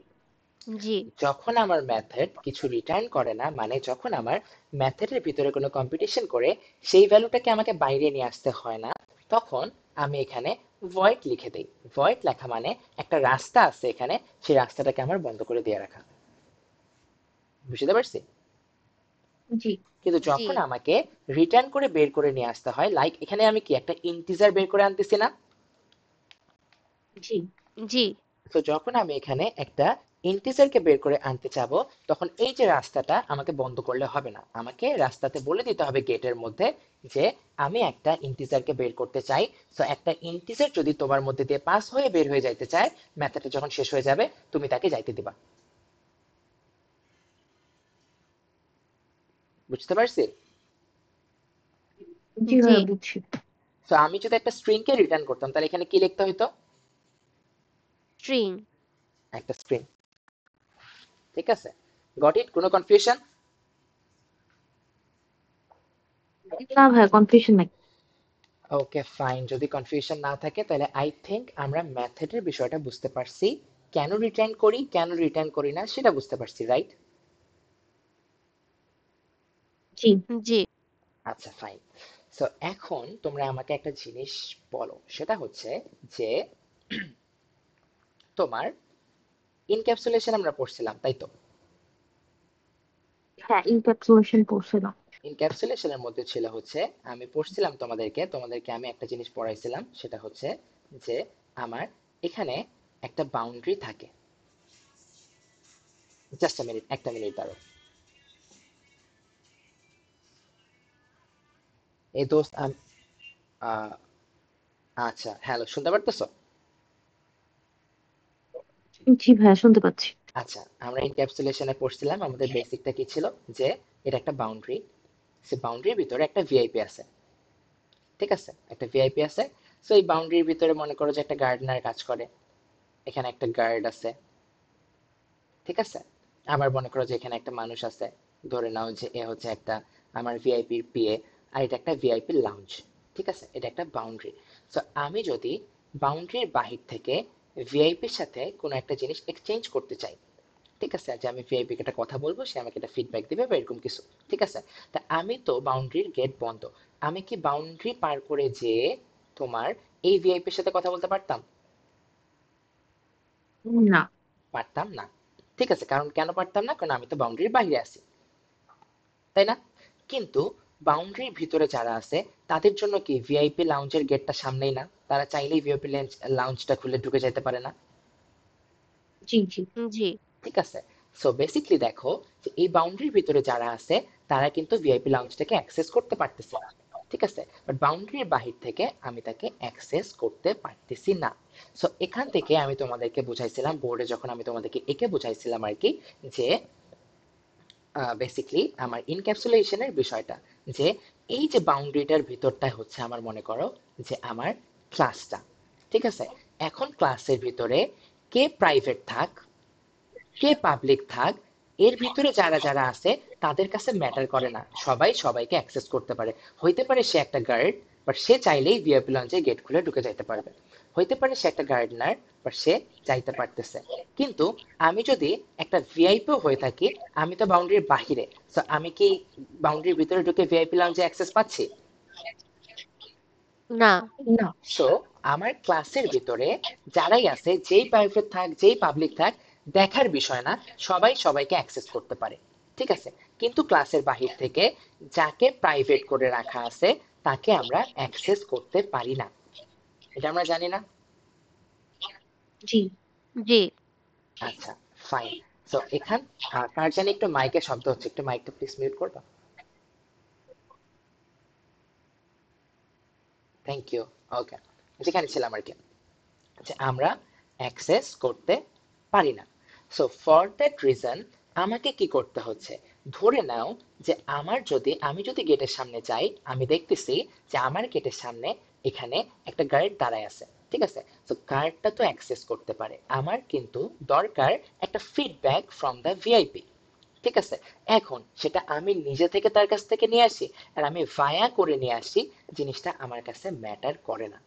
জি
যখন আমার মেথড কিছু রিটার্ন করে না, মানে যখন আমার মেথডের ভিতরে কোনো কম্পিটিশন করে সেই ভ্যালুটাকে আমাকে বাইরে নিয়ে আসতে হয় না, তখন আমি এখানে ভয়েড লিখে দিই। ভয়েড লেখা মানে একটা রাস্তা আছে এখানে, সেই রাস্তাটাকে আমার বন্ধ করে দিয়ে রাখা। বুঝতে পারছি?
জি
কিন্তু
জি
যখন আমাকে রিটার্ন করে বের করে নিয়ে আসতে হয়, লাইক এখানে আমি কি একটা ইন্টিজার বের করে আনতেছি না?
জি
জি
তো যখন আমি এখানে একটা ইন্টিজারকে বের করে আনতে চাবো, তখন এই যে রাস্তাটা আমাকে বন্ধ করলে হবে না, আমাকে রাস্তাতে বলে দিতে হবে গেটের মধ্যে যে আমি একটা ইন্টিজারকে বের করতে চাই। তো একটা ইন্টিজার যদি তোমার মধ্যে দিয়ে পাস হয়ে বের হয়ে যাইতে চায়, মেথডটা যখন শেষ হয়ে যাবে তুমি তাকে যাইতে দিবা। বুঝতে পারছি?
জি
জি
ভাই বুঝছি।
তো আমি যদি একটা স্ট্রিং কে রিটার্ন করতাম তাহলে এখানে কি লিখতে হইতো?
স্ট্রিং
একটা স্ট্রিং। ঠিক আছে, গট ইট? কোনো কনফিউশন?
না ভাই কনফিউশন নাই।
ওকে ফাইন, যদি কনফিউশন না থাকে তাহলে আই থিংক আমরা মেথডের বিষয়টা বুঝতে পারছি, কেন রিটার্ন করি কেন রিটার্ন করি না সেটা বুঝতে পারছি, রাইট?
জি
জি
আচ্ছা ফাইন। সো এখন তোমরা আমাকে একটা জিনিস বলো, সেটা হচ্ছে যে তোমার ইনক্যাপসুলেশন আমরা পড়ছিলাম, তাই তো?
হ্যাঁ ইনক্যাপসুলেশন পড়ছিলাম।
ইনক্যাপসুলেশনের মধ্যে ছিল হচ্ছে, আমি পড়ছিলাম তোমাদেরকে আমি একটা জিনিস পড়াইছিলাম, সেটা হচ্ছে যে আমার এখানে একটা বাউন্ডারি থাকে। জাস্ট আ মিনিট, একটা মিনিট দাঁড়ো। এই দোস্ত আহ, আচ্ছা হ্যালো, শুনতে পারতেছো?
জি ভাইয়া শুনতে পাচ্ছি।
আচ্ছা, আমরা এনক্যাপসুলেশনে পড়ছিলাম, আমাদের বেসিকটা কি ছিল যে এটা একটা বাউন্ডারি, সে বাউন্ডারির ভিতরে একটা ভিআইপি আছে, ঠিক আছে, একটা ভিআইপি আছে। সো এই বাউন্ডারির ভিতরে মনে করো যে একটা গার্ডনার কাজ করে, এখানে একটা গার্ড আছে, ঠিক আছে? আবার মনে করো যে এখানে একটা মানুষ আছে, ধরে নাও যে এ হচ্ছে একটা আমার ভিআইপির পিএ, আর এটা একটা ভিআইপি লাউঞ্জ। ঠিক আছে, এটা একটা বাউন্ডারি। সো আমি যদি বাউন্ডারির বাহির থেকে ভিআইপির সাথে কোনো একটা জিনিস এক্সচেঞ্জ করতে চাই, ঠিক আছে, যে আমি ভিআইপি কে একটা কথা বলবো, সে আমাকে একটা ফিডব্যাক দিবে বা এরকম কিছু, ঠিক আছে, তা আমি তো বাউন্ডারির গেট বন্ধ, আমি কি বাউন্ডারি পার করে যে তোমার এই ভিআইপির সাথে কথা বলতে পারতাম?
না।
পারতাম না। ঠিক আছে, কারণ কেন পারতাম না? কারণ আমি তো বাউন্ডারির বাইরে আছি, তাই না? কিন্তু বাউন্ডারির ভিতরে যারা আছে তাদের জন্য কি ভিআইপি লাউঞ্জের গেটটা সামনেই না? তারা চাইলেই ভিআইপি লাউঞ্জটা খুলে ঢুকে যেতে পারে না?
জি জি।
জি।
ঠিক আছে। সো বেসিকলি দেখো যে এই বাউন্ডারির ভিতরে যারা আছে তারা কিন্তু ভিআইপি লাউঞ্জটাকে অ্যাক্সেস করতে পারতেছে, ঠিক আছে, বাট বাউন্ডারির বাহির থেকে আমি তাকে অ্যাক্সেস করতে পারতেছি না। সো এখান থেকে আমি তোমাদেরকে বুঝাইছিলাম বোর্ডে, যখন আমি তোমাদেরকে একে বুঝাইছিলাম আর কি, যে বেসিকলি আমার ইনক্যাপসুলেশনের বিষয়টা, যে এই যে বাউন্ডারিটার ভিতরটাই হচ্ছে আমার, মনে করো যে আমার ক্লাসটা, ঠিক আছে, এখন ক্লাসের ভিতরে কে প্রাইভেট থাক কে পাবলিক থাক, এর ভিতরে যারা যারা আছে তাদের কাছে ম্যাটার করে না, সবাই সবাইকে অ্যাক্সেস করতে পারে। হইতে পারে সে একটা গার্ড, বাট সে চাইলেই ভিআইপি লঞ্চে গেট খুলে ঢুকে যাইতে পারবে। হইতে পারে সে একটা গার্ডনার, বাট সে যাইতে পারতেছে। কিন্তু আমি যদি একটা ভিআইপিও হয়ে থাকি, আমি তো বাউন্ডারির বাহিরে, তো আমি কি বাউন্ডারির ভিতরে ঢুকে ভিআইপি লঞ্চে অ্যাক্সেস পাচ্ছি?
না।
না।
সো আমার ক্লাসের ভিতরে যারাই আছে, যেই প্রাইভেট থাক যেই পাবলিক থাক, দেখার বিষয় না, সবাই সবাইকে অ্যাক্সেস করতে পারে, ঠিক আছে। কিন্তু ক্লাসের বাহির থেকে যাকে প্রাইভেট করে রাখা আছে তাকে আমরা অ্যাক্সেস করতে পারি না, এটা আমরা জানি না?
জি।
জি।
আচ্ছা, ফাইন। সো এখান কার জানি একটু মাইকে শব্দ হচ্ছে, একটু মাইকটা প্লিজ মিউট করবা? Thank you. ওকে, যেখানে ছিলাম আর কি, যে আমরা অ্যাক্সেস করতে পারি না। সো ফর দ্যাট রিজন আমাকে কি করতে হচ্ছে, ধরে নাও যে আমি যদি গেটের সামনে যাই, আমি দেখতেছি যে আমার গেটের সামনে এখানে একটা গার্ড দাঁড়ায় আছে, ঠিক আছে, তো গার্ডটা তো অ্যাক্সেস করতে পারে, আমার কিন্তু দরকার একটা ফিডব্যাক ফ্রম দ্য ভিআইপি, ঠিক আছে। এখন সেটা আমি নিজে থেকে তার কাছ থেকে নিয়ে আসি আর আমি ভায়া করে নিয়ে আসি, জিনিসটা আমার কাছে ম্যাটার করে না,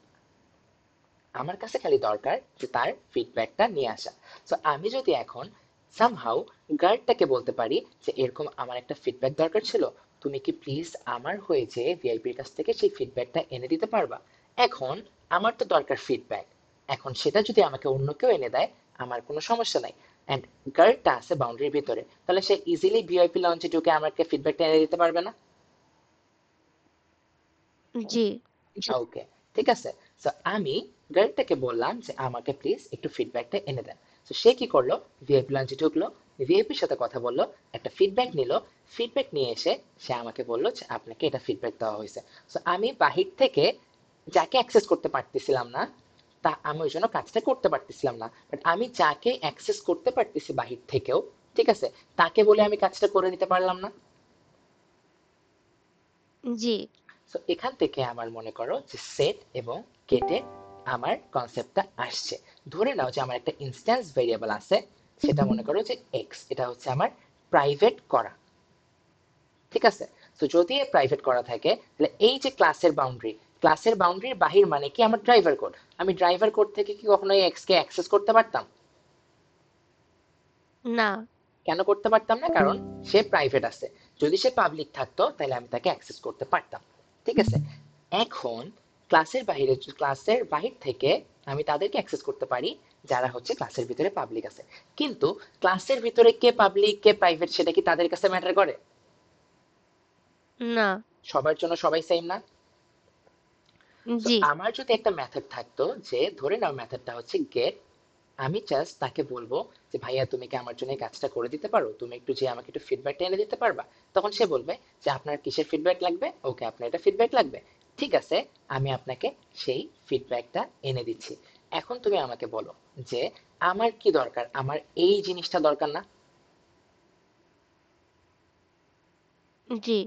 আমার কাছে খালি দরকার যে তার ফিডব্যাকটা নিয়ে আসা। সো আমি যদি এখন সামহাউ গার্ডটাকে বলতে পারি যে এরকম আমার একটা ফিডব্যাক দরকার ছিল, তুমি কি প্লিজ আমার হয়ে যে ভিআইপির কাছ থেকে সেই ফিডব্যাকটা এনে দিতে পারবা? এখন আমার তো দরকার ফিডব্যাক, এখন সেটা যদি আমাকে অন্য কেউ এনে দেয় আমার কোনো সমস্যা নাই, অ্যান্ড গার্ডটা আছে বাউন্ডারির ভিতরে, তাহলে সে ইজিলি ভিআইপি লঞ্চে ঢুকে আমাকে ফিডব্যাকটা এনে দিতে পারবে না?
জি।
ওকে, ঠিক আছে। সো আমি গার্ডটাকে বললাম যে আমাকে প্লিজ একটু ফিডব্যাকটা এনে দেন। তো সে কি করলো, ভিআইপি লঞ্চে ঢুকলো, ভিআইপির সাথে কথা বললো, একটা ফিডব্যাক নিল, ফিডব্যাক নিয়ে এসে সে আমাকে বললো যে আপনাকে এটা ফিডব্যাক দেওয়া হয়েছে। সো আমি বাহির থেকে যাকে অ্যাক্সেস করতে পারতেছিলাম না, তা আমি ওই জন্য কাজটা করতে পারতেছিলাম না, বাট আমি যাকে অ্যাক্সেস করতে পারতেছি বাহির থেকেও, ঠিক আছে, তাকে বলে আমি কাজটা করে নিতে পারলাম না?
জি।
সো এখান থেকে আমার মনে করো যে সেট এবং গেটে আমার কনসেপ্টটা আসছে। ধরে নাও যে আমার একটা ইনস্ট্যান্স ভেরিয়েবল আছে, সেটা মনে করো যে এক্স, এটা হচ্ছে আমার প্রাইভেট করা, ঠিক আছে। তো যদি প্রাইভেট করা থাকে তাহলে এই যে ক্লাসের বাউন্ডারির বাহির মানে কি আমার ড্রাইভার কোড, আমি ড্রাইভার কোড থেকে কি কখনো এক্স কে অ্যাক্সেস করতে পারতাম?
না।
কেন করতে পারতাম না? কারণ সে প্রাইভেট আছে, যদি সে পাবলিক থাকতো তাহলে আমি তাকে অ্যাক্সেস করতে পারতাম, ঠিক আছে। এখন ক্লাসের বাহির থেকে আমি তাদেরকে অ্যাক্সেস করতে পারি যারা হচ্ছে ক্লাসের ভিতরে পাবলিক আছে, কিন্তু ক্লাসের ভিতরে কে পাবলিক কে প্রাইভেট সেটা কি তাদের কাছে ম্যাটার করে?
না।
সবার জন্য সবাই সেম না? তো
জি।
আমার যদি একটা মেথড থাকতো, যে ধরে নাও মেথডটা হচ্ছে গেট, আমি জাস্ট তাকে বলবো যে ভাইয়া তুমি কি আমার জন্য এই কাজটা করে দিতে পারো, তুমি একটু যে আমাকে একটু ফিডব্যাকটা এনে দিতে পারবা? তখন সে বলবে যে আপনার কিসের ফিডব্যাক লাগবে, ওকে আপনার এটা ফিডব্যাক লাগবে, ঠিক আছে, আমি আপনাকে সেই ফিডব্যাকটা এনে দিচ্ছি। এখন তুমি আমাকে বলো যে আমার কি দরকার, আমার এই জিনিসটা দরকার না?
জি।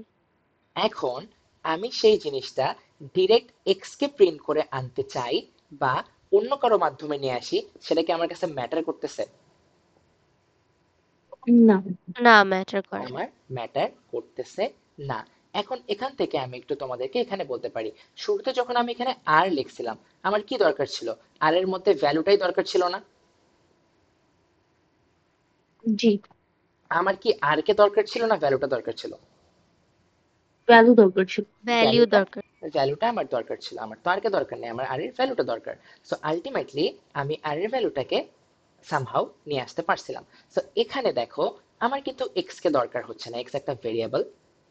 এখন আমি সেই জিনিসটা ডিরেক্ট এক্স কে প্রিন্ট করে আনতে চাই বা অন্য কারো মাধ্যমে নিয়ে আসি, সেটা কি আমার কাছে ম্যাটার করতেছে?
না।
না ম্যাটার করে না।
আমার ম্যাটার করতেছে না। এখন এখান থেকে আমি একটু তোমাদেরকে এখানে বলতে পারি, শুরুতে যখন আমি এখানে আর লিখছিলাম, আমার কি দরকার ছিল? আর এর মধ্যে ভ্যালুটাই দরকার ছিল না?
জি।
আমার কি আর কে দরকার ছিল না ভ্যালুটা দরকার ছিল?
ভ্যালু দরকার ছিল।
ভ্যালিউ
ভ্যালুটা,
দরকার।
ভ্যালুটা আমার দরকার ছিল, আমার তো আর কে দরকার নেই, আমার আর এর ভ্যালুটা দরকার। সো আলটিমেটলি আমি আর এর ভ্যালুটাকে সামহাউ নিয়ে আসতে পারছিলাম। সো এখানে দেখো, আমার কিন্তু এক্স কে দরকার হচ্ছে না, এক্স একটা ভেরিয়েবল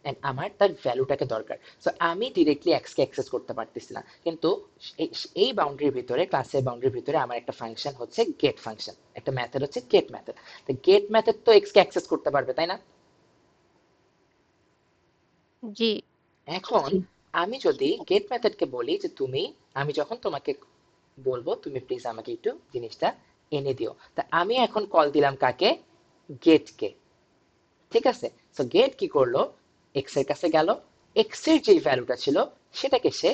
এন্ড আমার তার ভ্যালুটাকে দরকার। সো আমি ডিরেক্টলি এক্স কে অ্যাক্সেস করতে পারতেছি না, কিন্তু এই বাউন্ডারির ভিতরে, ক্লাসের বাউন্ডারির ভিতরে আমার একটা ফাংশন হচ্ছে গেট ফাংশন, একটা মেথড হচ্ছে গেট মেথড। তো গেট মেথড তো এক্স কে অ্যাক্সেস করতে পারবে, তাই না?
জি
এখন
জি।
আমি যদি গেট মেথডকে বলি যে তুমি, আমি যখন তোমাকে বলবো তুমি প্লিজ আমাকে একটু জিনিসটা এনে দিও, তা আমি এখন কল দিলাম কাকে? গেটকে। ঠিক আছে, সো গেট কি করলো? এক্স এর কাছে গেল, এক্স এর যে ভ্যালুটা ছিল সেটাকে সে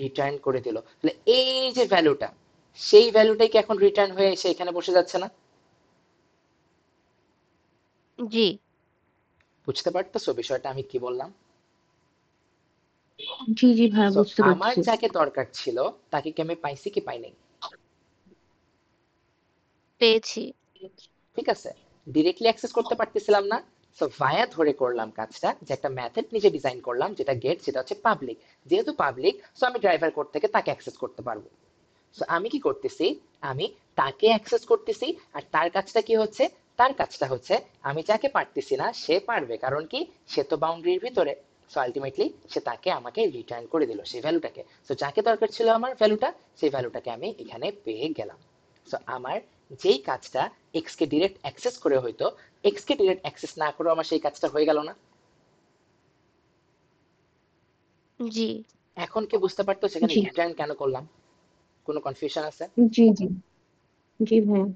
রিটার্ন করে দিল। তাহলে এই যে ভ্যালুটা, সেই ভ্যালুটাই কি এখন রিটার্ন হয়ে এসে এখানে বসে যাচ্ছে না?
জি
বুঝতে পারতেছো বিষয়টা আমি কি বললাম?
জি জি ভাইয়া,
সো
বুঝতে
আমার
পারছি।
যাকে দরকার ছিল তাকে কি আমি পাইছি কি পাই নাই?
পেয়েছি।
ঠিক আছে, ডিরেক্টলি অ্যাক্সেস করতে পারতেছিলাম না। সো ভায়া ধরে করলাম কাজটা, যে একটা মেথড নিজে ডিজাইন করলাম যেটা গেট, যেটা হচ্ছে পাবলিক। যেহেতু পাবলিক, সো আমি ড্রাইভার কোড থেকে তাকে অ্যাক্সেস করতে পারবো। সো আমি কি করতেছি? আমি তাকে অ্যাক্সেস করতেছি, আর তার কাজটা কি হচ্ছে? তার কাজটা হচ্ছে আমি যাকে পারতেছি না সে পারবে, কারণ কি? সে তো বাউন্ডারির ভিতরে। সো আলটিমেটলি সে তাকে আমাকে রিটার্ন করে দিল সেই ভ্যালুটাকে। সো যাকে দরকার ছিল আমার ভ্যালুটা, সেই ভ্যালুটাকে আমি এখানে পেয়ে গেলাম। সো আমার যেই কাজটা এক্স কে ডিরেক্ট অ্যাক্সেস করে হইতো, এক্স কে ডিরেক্ট অ্যাক্সেস না করেও আমার সেই কাজটা হয়ে গেল না?
জি
এখন কি বুঝতে পারতো সেখানে
জি
রিটার্ন কেন করলাম? কোনো কনফিউশন আছে?
জি জি জি ভাইয়া।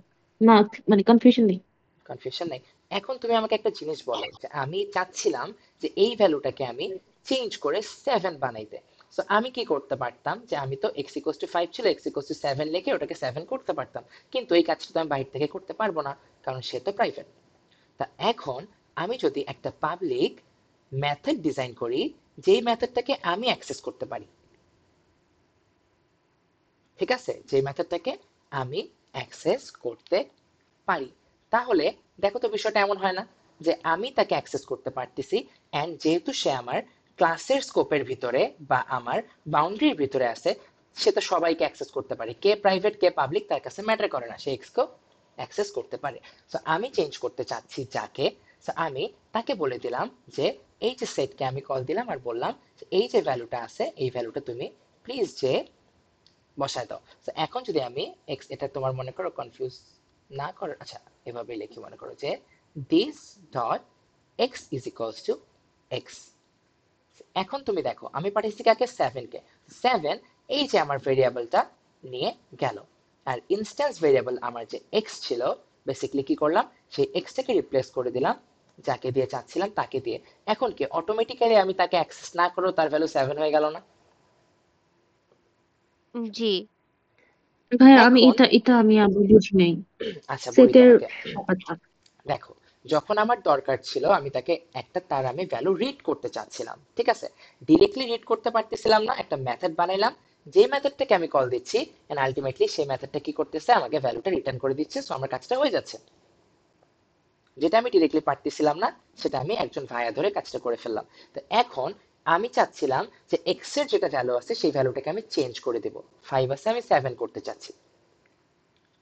না, মানে কনফিউশন নেই।
কনফিউশন নাই? এখন তুমি আমাকে একটা জিনিস বলো, যে আমি চাচ্ছিলাম যে এই ভ্যালুটাকে আমি চেঞ্জ করে 7 বানাইতে। সো আমি কি করতে পারতাম, যে আমি তো এক্স ইকুয়ালস টু 5 ছিল, এক্স ইকুয়ালস টু 7 লিখে ওটাকে 7 করতে পারতাম, কিন্তু এই কাজটা তো আমি বাইরে থেকে করতে পারবো না, কারণ সে তো প্রাইভেট। তা এখন আমি যদি একটা পাবলিক মেথড ডিজাইন করি, যেই মেথডটাকে আমি অ্যাক্সেস করতে পারি, ঠিক আছে, যে মেথডটাকে আমি অ্যাক্সেস করতে পারি, তাহলে দেখো তো বিষয়টা এমন হয় না যে আমি তাকে অ্যাক্সেস করতে পারতেছি, এন্ড যেহেতু সে আমার ক্লাসের স্কোপের ভিতরে বা আমার বাউন্ডারির ভিতরে আছে, সে তো সবাইকে অ্যাক্সেস করতে পারে, কে প্রাইভেট কে পাবলিক তার কাছে ম্যাটার করে না, সে এক্সকে অ্যাক্সেস করতে পারে। সো আমি চেঞ্জ করতে চাচ্ছি যাকে, সো আমি তাকে বলে দিলাম যে এই যে সেটকে আমি কল দিলাম আর বললাম যে এই যে ভ্যালুটা আছে এই ভ্যালুটা তুমি প্লিজ যে বসায় দাও। তো এখন যদি আমি এক্স, এটা তোমার মনে করো কনফিউজ না করো, আচ্ছা এভাবে লিখি, মনে করো যে this dot x is equals two x. এখন তুমি দেখো আমি পাঠিয়েছি কাকে? 7 কে। 7 এই যে আমার ভেরিয়েবলটা নিয়ে গেল, আর ইনস্ট্যান্স ভেরিয়েবল আমার যে এক্স ছিল, বেসিক্যালি কি করলাম, সেই এক্স টাকে রিপ্লেস করে দিলাম যাকে দিয়ে চাচ্ছিলাম তাকে দিয়ে। এখন কি অটোমেটিক্যালি আমি তাকে অ্যাক্সেস না করেও তার ভ্যালু 7 হয়ে গেল না?
জি
ভাইয়া, আমি
এখন
এটা এটা আমি আবার বুঝি নাই
আচ্ছা বলি
সেটের
তোমাকে।
ব্যাপারটা।
দেখো, যখন আমার দরকার ছিল আমি তাকে একটা, তার আমি ভ্যালু রিড করতে চাচ্ছিলাম, ঠিক আছে, ডিরেক্টলি রিড করতে পারতেছিলাম না, একটা মেথড বানাইলাম, যে মেথডটাকে আমি কল দিচ্ছি, এন্ড আলটিমেটলি সেই মেথডটা কি করতেছে, আমাকে ভ্যালুটা রিটার্ন করে দিচ্ছে। সো আমার কাজটা হয়ে যাচ্ছে। যেটা আমি ডিরেক্টলি পারতেছিলাম না, সেটা আমি একজন ভাইয়া ধরে কাজটা করে ফেললাম। তো এখন আমি চাচ্ছিলাম যে এক্স এর যেটা ভ্যালু আছে সেই ভ্যালুটাকে আমি চেঞ্জ করে দেব, 5 আছে আমি 7 করতে চাচ্ছি,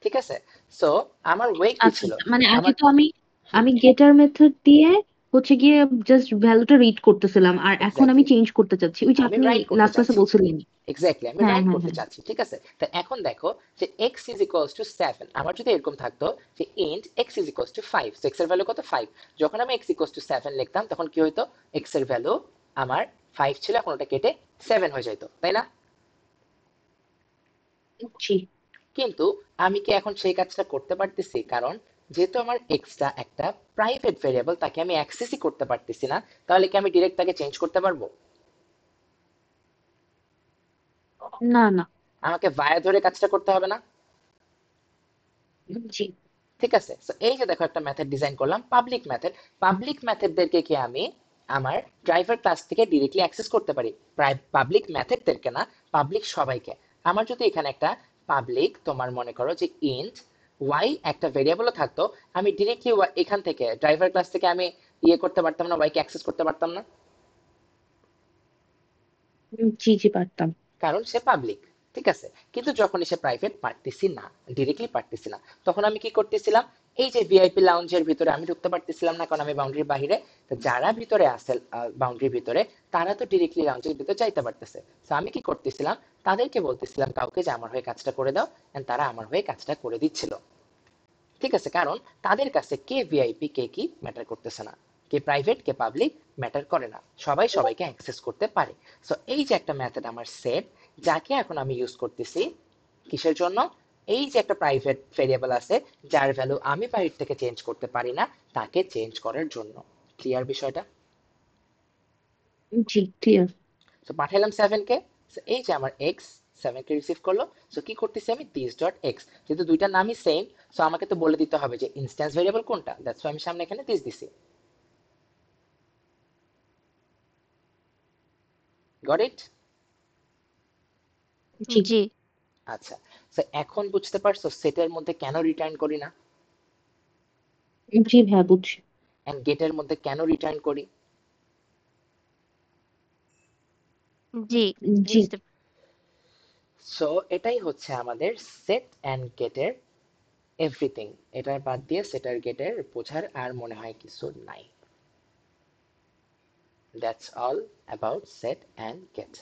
ঠিক আছে। সো আমার ওয়ে কি
আচ্ছা
ছিল?
আচ্ছা, মানে আগে
আমার,
তো আমি আমি গেটার মেথড দিয়ে হচ্ছে গিয়ে জাস্ট ভ্যালুটা রিড করতেছিলাম, আর এখন আমি
এক্স্যাক্টলি,
চেঞ্জ করতে চাচ্ছি, ওই যে
আমি
আপনি
রাইট করতে
লাস্ট ক্লাসে
চাচ্ছি।
বলছিলেন।
এক্স্যাক্টলি, আমি
হ্যাঁ
রাইট
হ্যাঁ
করতে
হ্যাঁ।
চাচ্ছি, ঠিক আছে। তো এখন দেখো যে x ইজ ইকুয়ালস টু 7, আমার যদি এরকম থাকতো যে int x is equals two 5, তো x এর ভ্যালু কত? 5। যখন আমি x ইকুয়ালস টু 7 লিখতাম তখন কি হইতো? x এর ভ্যালু আমার 5 ছিল, এখন ওটা কেটে 7 হয়ে যেত, তাই না?
জি।
কিন্তু আমি কি এখন সেই কাজটা করতে পারতেছি? কারণ যেহেতু আমার এক্সটা একটা প্রাইভেট ভেরিয়েবল, তাকে আমি অ্যাক্সেসই করতে পারতেছি না, তাহলে কি আমি ডিরেক্ট তাকে চেঞ্জ করতে পারবো?
না না।
আমাকে ভায়া ধরে কাজটা করতে হবে না?
জি
ঠিক আছে, তো এই যে দেখো একটা মেথড ডিজাইন করলাম পাবলিক মেথড। পাবলিক মেথডদেরকে কি আমি আমার ড্রাইভার ক্লাস থেকে ডিরেক্টলি অ্যাক্সেস করতে পারি, পাবলিক মেথডদেরকে না, পাবলিক সবাইকে। আমার যদি এখানে একটা পাবলিক তোমার মনে করো যে ইন্ট ওয়াই একটা ভেরিয়েবলও থাকতো, আমি ডিরেক্টলি এখান থেকে ড্রাইভার ক্লাস থেকে আমি করতে পারতাম না, ওয়াইকে অ্যাক্সেস করতে পারতাম না,
জি জি পারতাম।
কারণ সে পাবলিক। ঠিক আছে, কিন্তু যখনই সে প্রাইভেট পারতেছি না, ডিরেক্টলি পারতেছি না, তখন আমি কি করতেছিলাম, এই যে ভিআইপি লাউঞ্জের ভিতরে আমি ঢুকতে পারতেছিলাম না, কারণ আমি বাউন্ডারির বাইরে। তো যারা ভিতরে আছে বাউন্ডারির ভিতরে, তারা তো ডিরেক্টলি লাউঞ্জের ভিতরে যাইতে পারতেছে। তো আমি কি করতেছিলাম, তাদেরকে বলতেছিলাম কাউকে যে আমার হয়ে কাজটা করে দাও, এন্ড তারা আমার হয়ে কাজটা করে দিচ্ছিল। ঠিক আছে, কারণ তাদের কাছে কে ভিআইপি কে কি ম্যাটার করতেছে না, কে প্রাইভেট কে পাবলিক ম্যাটার করে না, সবাই সবাইকে অ্যাক্সেস করতে পারে। সো এই যে একটা মেথড আমার সেট, যাকে এখন আমি ইউজ করতেছি কিসের জন্য, এই যে একটা প্রাইভেট ভেরিয়েবল আছে যার ভ্যালু আমি বাইরে থেকে চেঞ্জ করতে পারি না, তাকে চেঞ্জ করার জন্য। ক্লিয়ার বিষয়টা?
জি ক্লিয়ার।
তো পাঠাইলাম 7 কে, So, এই যে আমার এক্স 7 কে রিসিভ করলো। সো কি করতেছি আমি, দিস ডট এক্স, যেহেতু দুইটা নামই সেম, সো আমাকে তো বলে দিতে হবে যে ইনস্ট্যান্স ভেরিয়েবল কোনটা, দ্যাটস আমি সামনে এখানে দিস দিছি। Got it?
জি
জি।
আচ্ছা, সো এখন বুঝতে পারছো সেটের মধ্যে কেন রিটার্ন করি না,
জি ভাইয়া বুঝছি।
এন্ড গেটের মধ্যে কেন রিটার্ন করি?
জি,
জি
বুঝতে
সো এটাই হচ্ছে আমাদের সেট এন্ড গেটের এভরিথিং। এটার বাদ দিয়ে সেট আর গেটের বোঝার আর মনে হয় কিছু নাই। That's all about set and gate.